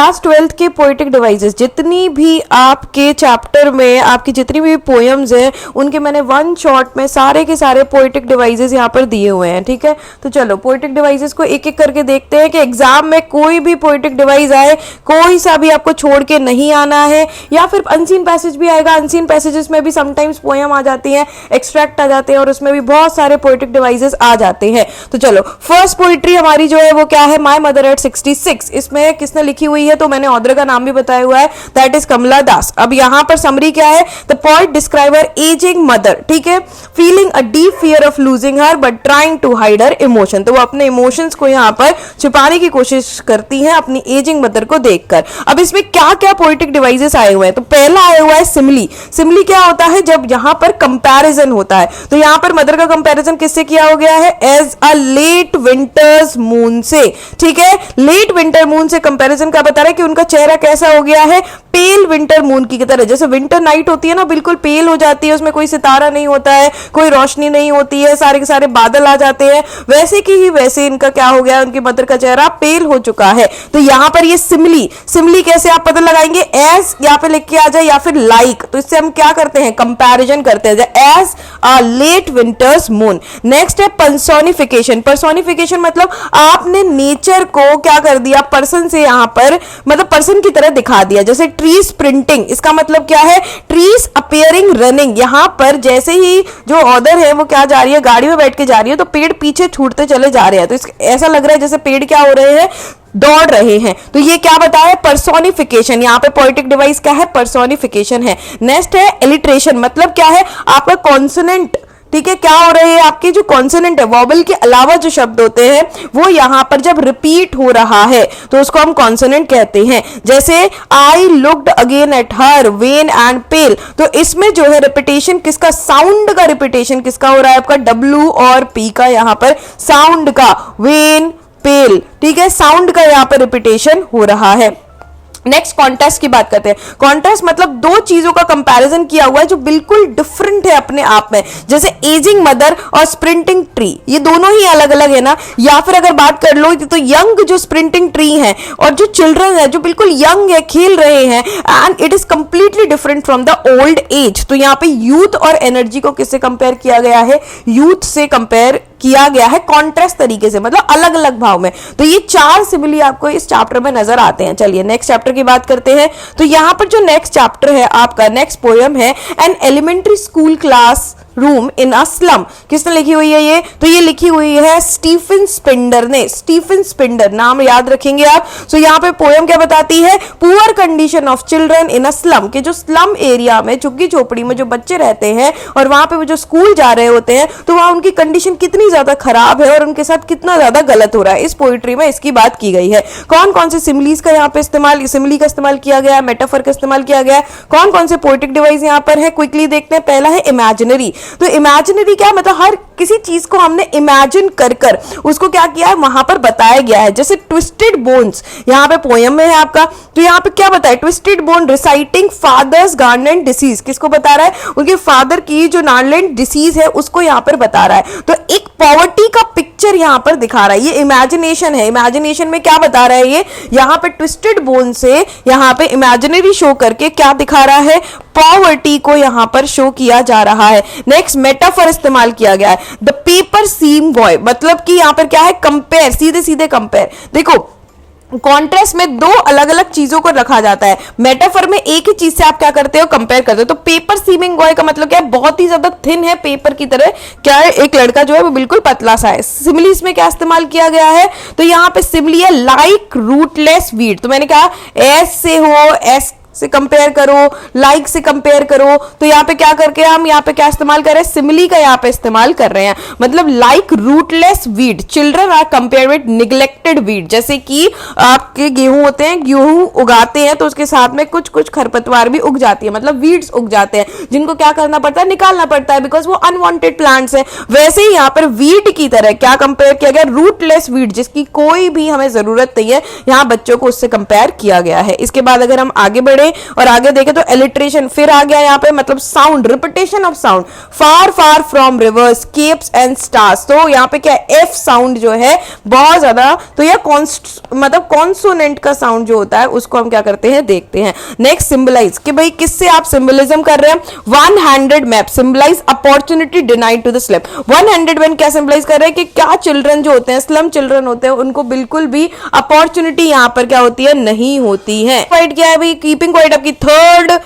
Class 12th के poetic devices, जितनी भी आपके चैप्टर में आपकी जितनी भी पोएम्स हैं उनके मैंने वन शॉट में सारे के सारे पोएटिक डिवाइसेस यहाँ पर दिए हुए हैं। ठीक है, तो चलो पोएटिक डिवाइसेस को एक एक करके देखते हैं कि एग्जाम में कोई भी पोएटिक डिवाइस आए, कोई सा भी आपको छोड़ के नहीं आना है। या फिर अनसीन पैसेज भी आएगा, अनसीन पैसेजेस में भी समटाइम्स पोएम आ जाती हैं, एक्सट्रैक्ट आ जाते हैं और उसमें भी बहुत सारे पोएटिक डिवाइसेस आ जाते हैं। तो चलो फर्स्ट पोइट्री हमारी जो है वो क्या है, माय मदर एट 66। इसमें किसने लिखी हुई है, तो मैंने ऑथर का नाम भी बताया हुआ है, दैट इज कमला दास। अब यहां पर समरी क्या है, the poet describe her ageing mother, ठीक है, feeling a deep fear of losing her but trying to hide her emotion. तो वो अपने इमोशंस को यहां पर छुपाने की कोशिश करती हैं अपनी एजिंग मदर को देखकर। अब इसमें क्या क्या पोएटिक डिवाइसेस आए हुए हैं, तो पहला आया हुआ है सिमली। सिमली क्या होता है, जब यहां पर कंपैरिजन होता है, तो यहां पर मदर का कंपैरिजन किससे किया हो गया है, as a late winter's moon से। ठीक है, लेट विंटर मून से कंपैरिजन का बता रहा है कि उनका चेहरा कैसा हो गया है, पेल विंटर मून की तरह। जैसे विंटर नाइट होती है ना, बिल्कुल पेल हो जाती है, उसमें कोई सितारा नहीं होता है, कोई रोशनी नहीं होती है, सारे के सारे बादल आ जाते हैं, वैसे की ही वैसे इनका क्या हो गया, उनकी मदर का चेहरा पेल हो चुका है। तो यहां पर ये सिमली, सिमली कैसे आप पता लगाएंगे, एज यहां पे लिख के आ जाए या फिर लाइक, तो इससे हम क्या करते हैं, कंपैरिजन करते हैं, as a late winter's moon. Next है पर्सोनिफिकेशन। पर्सोनिफिकेशन मतलब आपने नेचर को क्या कर दिया, पर्सन से यहां पर मतलब पर्सन की तरह दिखा दिया। जैसे ट्री स्प्रिंटिंग, इसका मतलब क्या है, ट्रीज अपीयरिंग रनिंग। यहां पर जैसे ही जो ऑथर है वो क्या जा रही है, गाड़ी में बैठ के जा रही है, तो पेड़ पीछे छूटते चले जा रहे हैं, तो ऐसा लग रहा है जैसे पेड़ क्या हो रहे हैं, दौड़ रहे हैं। तो ये क्या बताया, पर्सोनिफिकेशन। यहां पे पोएटिक डिवाइस क्या है, पर्सोनिफिकेशन है। नेक्स्ट है एलिट्रेशन, मतलब क्या है, आपका कॉन्सोनेंट, ठीक है, क्या हो रहे हैं, आपके जो कॉन्सोनेंट है, वॉवल के अलावा जो शब्द होते हैं वो यहां पर जब रिपीट हो रहा है तो उसको हम कॉन्सोनेंट कहते हैं। जैसे I looked again at her when and pale, तो इसमें जो है रिपीटेशन किसका, साउंड का रिपीटेशन किसका हो रहा है, आपका डब्ल्यू और पी का, यहां पर साउंड का, वेन पेल, ठीक है, साउंड का यहां पर रिपीटेशन हो रहा है। नेक्स्ट कॉन्ट्रास्ट की बात करते हैं। कॉन्ट्रास्ट मतलब दो चीजों का कंपैरिजन किया हुआ है जो बिल्कुल डिफरेंट है अपने आप में, जैसे एजिंग मदर और स्प्रिंटिंग ट्री, ये दोनों ही अलग अलग है ना। या फिर अगर बात कर लो तो यंग जो स्प्रिंटिंग ट्री है और जो चिल्ड्रन है जो बिल्कुल यंग है, खेल रहे हैं, and it is completely different from the old age. तो यहाँ पे यूथ और एनर्जी को किससे कंपेयर किया गया है, यूथ से कंपेयर किया गया है कॉन्ट्रास्ट तरीके से, मतलब अलग अलग भाव में। तो ये चार सिमिली आपको इस चैप्टर में नजर आते हैं। चलिए नेक्स्ट चैप्टर की बात करते हैं। तो यहां पर जो नेक्स्ट चैप्टर है आपका, नेक्स्ट पोएम है an elementary school classroom in a slum. किसने लिखी हुई है ये, तो ये लिखी हुई है स्टीफन स्पिंडर ने। स्टीफन स्पिंडर नाम याद रखेंगे आप। सो यहाँ पे पोएम क्या बताती है, poor condition of children in a slum, के जो स्लम एरिया में झुग्गी झोपड़ी में जो बच्चे रहते हैं और वहां पे वो जो स्कूल जा रहे होते हैं, तो वहां उनकी कंडीशन कितनी ज्यादा खराब है और उनके साथ कितना ज्यादा गलत हो रहा है। इस पोइट्री में इसकी बात की गई है। कौन कौन से सिमिलीज का यहाँ पे इस्तेमाल, सिमिली का इस्तेमाल किया गया है, मेटाफर का इस्तेमाल किया गया है, कौन कौन से पोइटिक डिवाइस यहाँ पर है, क्विकली देखते हैं। पहला है इमेजिनरी। तो इमेजिनरी क्या मतलब, हर किसी चीज को हमने इमेजिन कर कर उसको क्या किया है, वहां पर बताया गया है। जैसे ट्विस्टेड बोन्स यहाँ पे पोएम में है आपका, तो यहाँ पे क्या बताया, ट्विस्टेड बोन रिसाइटिंग फादर्स गार्डनेट डिसीज, किसको बता रहा है, उनके फादर की जो गार्डनेट डिसीज है उसको यहाँ पर बता रहा है। तो एक पॉवर्टी का पिक्चर यहाँ पर दिखा रहा है, ये इमेजिनेशन है। इमेजिनेशन में क्या बता रहा है ये, यहाँ पे ट्विस्टेड बोन से यहाँ पे इमेजिनरी शो करके क्या दिखा रहा है, पॉवर्टी को यहाँ पर शो किया जा रहा है। नेक्स्ट मेटाफर इस्तेमाल किया गया है, द पेपर सीम बॉय, मतलब कि यहाँ पर क्या है, कंपेयर, सीधे सीधे कंपेयर। देखो कॉन्ट्रास्ट में दो अलग अलग चीजों को रखा जाता है, मेटाफर में एक ही चीज से आप क्या करते हो, कंपेयर करते हो। तो पेपर सीमिंग बॉय का मतलब क्या है, बहुत ही ज्यादा थिन है, पेपर की तरह क्या है, एक लड़का जो है वो बिल्कुल पतला सा है। सिमिली इसमें क्या इस्तेमाल किया गया है, तो यहाँ पे सिमिली है लाइक रूटलेस वीड। तो मैंने कहा एस से हो, एस से कंपेयर करो, लाइक से कंपेयर करो, तो यहाँ पे क्या करके हम यहाँ पे क्या इस्तेमाल कर रहे हैं, सिमिली का यहाँ पे इस्तेमाल कर रहे हैं। मतलब like rootless weed, children are compare with neglected weed. जैसे कि आपके गेहूं होते हैं, गेहूं उगाते हैं तो उसके साथ में कुछ कुछ खरपतवार भी उग जाती है, मतलब वीड्स उग जाते हैं जिनको क्या करना पड़ता है, निकालना पड़ता है, बिकॉज वो अनवांटेड प्लांट्स है। वैसे ही यहाँ पर वीड की तरह क्या कंपेयर किया गया, रूटलेस वीड, जिसकी कोई भी हमें जरूरत नहीं है, यहाँ बच्चों को उससे कंपेयर किया गया है। इसके बाद अगर हम आगे बढ़े देखें और आगे देखें तो एलिट्रेशन फिर आ गया यहाँ पे, मतलब sound, repetition of sound, far far from reverse, keeps and stars. तो यहाँ पे क्या एफ साउंड जो है बहुत ज्यादा, तो यह मतलब कॉन्सोनेंट का साउंड जो होता है उसको हम क्या करते हैं, देखते हैं। नेक्स्ट सिंबलाइज, कि भाई किससे आप सिंबलिज्म कर रहे हैं, one handed map symbolise opportunity denied to the slum. One handed man क्या सिंबलाइज कर रहे हैं कि क्या चिल्ड्रन जो होते हैं, स्लम चिल्ड्रन होते हैं, उनको बिल्कुल भी अपॉर्चुनिटी यहाँ पर क्या होती है, नहीं होती है। क्वाइट क्या है भाई, कीपिंग क्वाइट आपकी थर्ड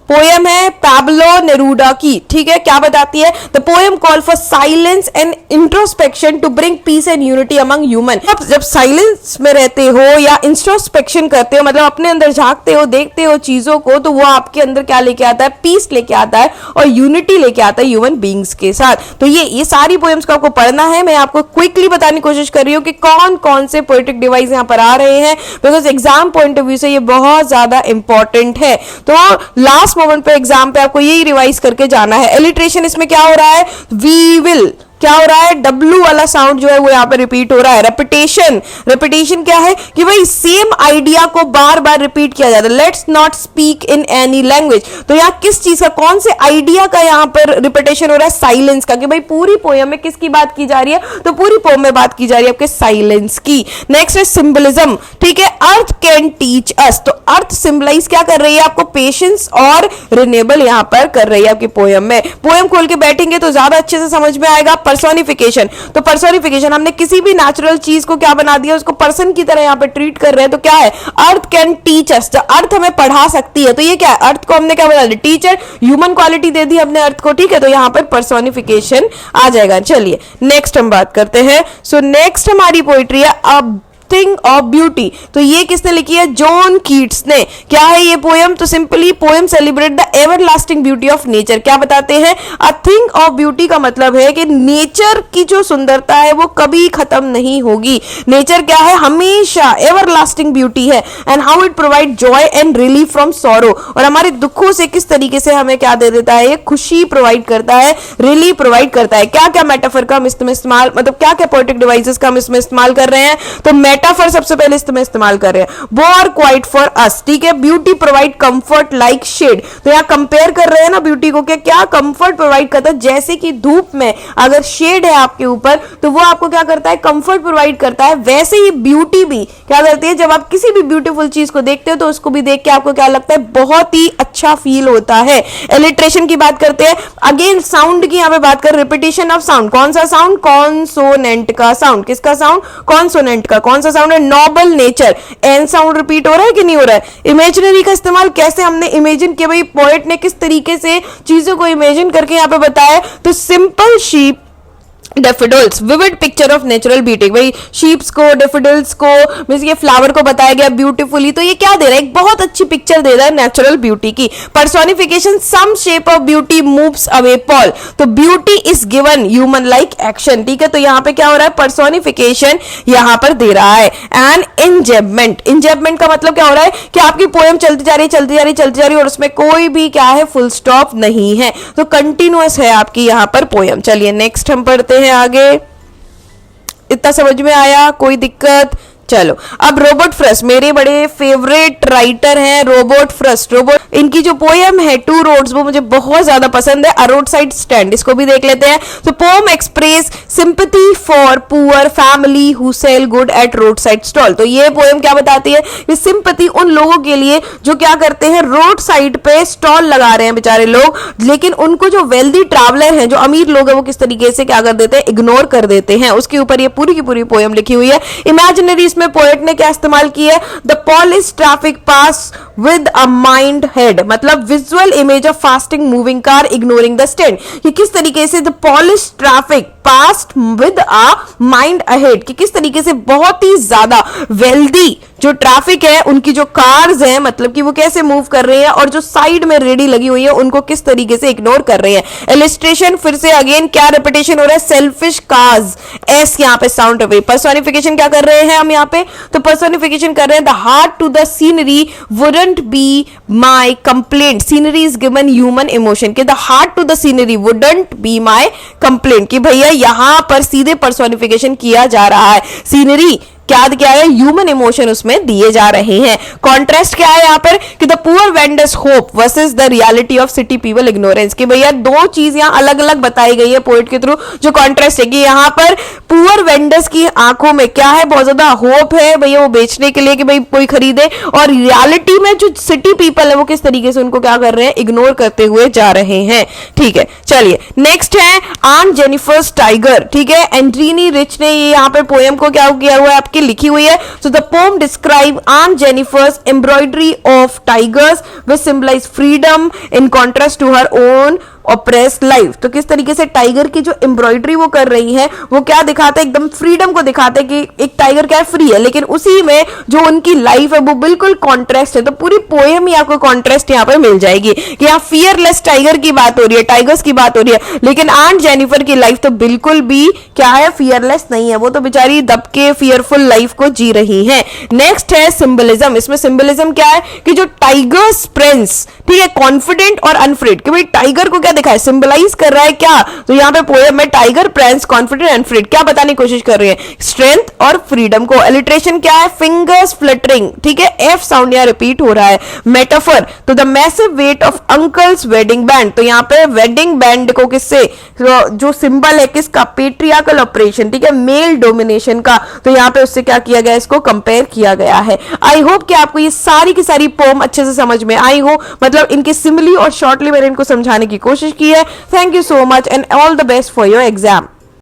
पोयम है पैब्लो नेरूडा की, ठीक है। क्या बताती है, the poem call for silence and introspection to bring peace and unity among human. जब साइलेंस में रहते हो या इंट्रोस्पेक्शन करते हो, मतलब अपने अंदर झांकते हो, देखते हो चीजों को, तो वो आपके अंदर क्या लेके आता है, पीस लेके आता है और यूनिटी लेके आता है ह्यूमन बींग्स के साथ। तो ये सारी पोयम्स को आपको पढ़ना है। मैं आपको क्विकली बताने की कोशिश कर रही हूँ कि कौन कौन से पोएटिक डिवाइस यहाँ पर आ रहे हैं, because exam point of view से ये बहुत ज्यादा इंपॉर्टेंट है। तो लास्ट मोमेंट पे एग्जाम पे आपको यही रिवाइज करके जाना है। एलिट्रेशन इसमें क्या हो रहा है, वी विल, क्या हो रहा है, डब्ल्यू वाला साउंड जो है वो यहाँ पे रिपीट हो रहा है। रेपिटेशन, रेपिटेशन क्या है कि भाई सेम आइडिया को बार बार रिपीट किया जाता है। Let's not speak in any language, तो यहाँ किस चीज का, कौन से आइडिया का यहाँ पर रिपीटेशन हो रहा है, साइलेंस का, कि भाई पूरी पोयम में किसकी बात की जा रही है, तो पूरी पोयम में बात की जा रही है आपके साइलेंस की। नेक्स्ट है सिंबलिज्म, ठीक है। अर्थ कैन टीच अस, तो अर्थ सिंबलाइज क्या कर रही है, आपको पेशेंस और रिनेबल यहाँ पर कर रही है आपकी पोयम में। पोयम खोल के बैठेंगे तो ज्यादा अच्छे से समझ में आएगा। पर्सोनिफिकेशन, तो पर्सोनिफिकेशन, हमने किसी भी नेचुरल चीज को क्या बना दिया, उसको पर्सन की तरह यहाँ पे ट्रीट कर रहे हैं। तो क्या है, अर्थ कैन टीच अस, तो अर्थ हमें पढ़ा सकती है। तो ये क्या है, अर्थ को हमने क्या बना दिया, टीचर, ह्यूमन क्वालिटी दे दी हमने अर्थ को, ठीक है। तो यहाँ पर पर्सोनिफिकेशन आ जाएगा। चलिए नेक्स्ट हम बात करते हैं। सो नेक्स्ट हमारी पोइट्री है अब थिंग ऑफ ब्यूटी, तो ये किसने लिखी है, जॉन कीट्स ने। क्या है ये पोयम, तो simply poem celebrate the everlasting beauty of nature. क्या बताते हैं, अ थिंग ऑफ ब्यूटी का मतलब है कि नेचर की जो सुंदरता है वो कभी खत्म नहीं होगी। नेचर क्या है, हमेशा एवरलास्टिंग ब्यूटी है। And how it provide Joy and relief from sorrow, और हमारे दुखों से किस तरीके से हमें क्या दे देता है, ये खुशी प्रोवाइड करता है, रिलीफ प्रोवाइड करता है। क्या क्या मेटाफर का हम इसमें इस्तेमाल, मतलब क्या क्या पोएटिक डिवाइसेस का हम इसमें इस्तेमाल कर रहे हैं, तो मेटाफर सबसे पहले इसमें इस्तेमाल कर रहे हैं, बोर क्वाइट फॉर अस, ठीक है। Beauty provide comfort like shade, तो यहां कंपेयर कर रहे हैं ना ब्यूटी को, क्या कंफर्ट प्रोवाइड करता है, जैसे कि धूप में अगर शेड है आपके ऊपर तो वो आपको क्या करता है, कंफर्ट प्रोवाइड करता है। वैसे ही ब्यूटी भी क्या करती है, जब आप किसी भी ब्यूटीफुल चीज को देखते हो तो उसको भी देख के आपको क्या लगता है, बहुत ही अच्छा फील होता है। एलिट्रेशन की बात करते हैं, अगेन साउंड की यहां पे बात कर, रिपीटेशन ऑफ साउंड, कौन सा साउंड, कॉन्सोनेंट का साउंड, किसका साउंड, कॉन्सोनेंट का। कौन सा साउंड है, noble nature, N sound repeat हो रहा है कि नहीं हो रहा है। इमेजिनरी का इस्तेमाल, कैसे हमने इमेजिन किया, भाई पोएट ने किस तरीके से चीजों को इमेजिन करके यहां पे बताया, तो simple sheep daffodils, vivid picture of natural beauty, भाई शीप्स को, डेफिडल्स को, मींस ये फ्लावर को बताया गया ब्यूटीफुली, तो ये क्या दे रहा है, एक बहुत अच्छी पिक्चर दे रहा है नेचुरल ब्यूटी की। Personification, some shape of beauty moves away pall, तो beauty is given human like action, ठीक है। तो यहाँ पे क्या हो रहा है, पर्सोनिफिकेशन यहाँ पर दे रहा है। एंड इंजेबमेंट, इंजेबमेंट का मतलब क्या हो रहा है कि आपकी पोएम चलती जा रही है, चलती जा रही है, चलती जा रही है, और उसमें कोई भी क्या है, फुल स्टॉप नहीं है, तो कंटिन्यूअस है आपकी यहाँ पर पोएम। चलिए नेक्स्ट हम पढ़ते हैं आगे। इतना समझ में आया, कोई दिक्कत, चलो। अब रॉबर्ट फ्रस्ट, मेरे बड़े फेवरेट राइटर हैं रॉबर्ट फ्रस्ट। रॉबर्ट, इनकी जो पोयम है टू रोड्स, वो मुझे बहुत ज्यादा पसंद है। अ रोड साइड स्टैंड, इसको भी देख लेते हैं। तो poem express sympathy for poor family who sell good at road side stall, तो ये पोयम क्या बताती है कि सिंपैथी उन लोगों के लिए जो क्या करते हैं, रोड साइड पे स्टॉल लगा रहे हैं बेचारे लोग, लेकिन उनको जो वेल्दी ट्रैवलर हैं, जो अमीर लोग हैं, वो किस तरीके से क्या कर देते हैं, इग्नोर कर देते हैं। उसके ऊपर ये पूरी की पूरी पोयम लिखी हुई है। इमेजिनरी में पोएट ने क्या इस्तेमाल किया है, the polish traffic pass with a mind head, मतलब visual image of fasting moving car ignoring the stand, कि किस तरीके से the polish traffic past with a mind ahead, कि किस तरीके से बहुत ही ज्यादा वेल्दी जो ट्रैफिक है, उनकी जो कार्स हैं, मतलब कि वो कैसे मूव कर रहे हैं, और जो साइड में रेडी लगी हुई है उनको किस तरीके से इग्नोर कर रहे हैं। इलस्ट्रेशन, फिर से अगेन क्या रिपीटेशन हो रहा है, सेल्फिश कार्स, एस यहाँ पे साउंड अवे। पर्सोनिफिकेशन क्या कर रहे हैं हम यहाँ पे, तो पर्सोनिफिकेशन कर रहे हैं, the heart to the scenery wouldn't be my complaint, scenery is given human emotion, कि the heart to the scenery wouldn't be my complaint, कि भैया यहां पर सीधे पर्सोनिफिकेशन किया जा रहा है। सीनरी क्या क्या है, ह्यूमन इमोशन उसमें दिए जा रहे हैं। कॉन्ट्रास्ट क्या है यहाँ पर कि the poor vendors hope versus the reality of city people ignorance, कि भैया दो चीज यहाँ अलग अलग बताई गई है पोएट के थ्रू। जो कॉन्ट्रास्ट है कि यहाँ पर पुअर वेंडर्स की आंखों में क्या है, बहुत ज्यादा होप है भैया वो बेचने के लिए कि भाई कोई खरीदे, और रियलिटी में जो सिटी पीपल है वो किस तरीके से उनको क्या कर रहे हैं, इग्नोर करते हुए जा रहे हैं। ठीक है, चलिए नेक्स्ट है आन जेनिफर्स टाइगर। ठीक है, एंड्रीनी रिच ने ये यहाँ पे पोएम को क्या किया हुआ है, आपकी लिखी हुई है। So the poem describe aunt Jennifer's embroidery of tigers which symbolise freedom in contrast to her own oppressed life. तो किस तरीके से टाइगर की जो एम्ब्रॉयडरी वो कर रही है वो क्या दिखाता है, एकदम फ्रीडम को दिखाता है कि एक टाइगर क्या है, फ्री है, लेकिन उसी में जो उनकी लाइफ है वो बिल्कुल कॉन्ट्रास्ट है। तो पूरी पोएम ही आपको कॉन्ट्रास्ट यहाँ पर मिल जाएगी कि यहाँ फियरलेस टाइगर की बात हो रही है, टाइगर्स की बात हो रही है, लेकिन आंट जेनिफर की लाइफ तो बिल्कुल भी क्या है, फियरलेस नहीं है, वो तो बेचारी दब के फियरफुल लाइफ को जी रही है। नेक्स्ट है सिंबलिज्म। इसमें सिंबलिज्म क्या है कि जो टाइगर्स प्रिंस, ठीक है, कॉन्फिडेंट और अनफ्रेड, कि भाई टाइगर को क्या दिखा है, सिंबलाइज कर रहा है क्या, तो यहाँ पे पोएम में टाइगर प्रिंस कॉन्फिडेंट अनफ्रेड क्या बताने की कोशिश कर रही है, स्ट्रेंथ और फ्रीडम को। एलिट्रेशन क्या है, फिंगर्स फ्लटरिंग, ठीक है, एफ साउंड यहाँ रिपीट हो रहा है। मेटाफर तो the massive weight of uncle's wedding band, तो यहाँ पे वेडिंग बैंड को किससे, जो सिंबल है किसका, पेट्रियार्कल ऑपरेशन, ठीक है, मेल डोमिनेशन का, तो यहाँ पे उससे क्या किया गया, इसको कंपेयर किया गया है। आई होप कि आपको ये सारी की सारी पोम अच्छे से समझ में आई हो, मतलब इनके सिमिली और शॉर्टली मैंने इनको समझाने की कोशिश की है। Thank you so much and all the best for your exam.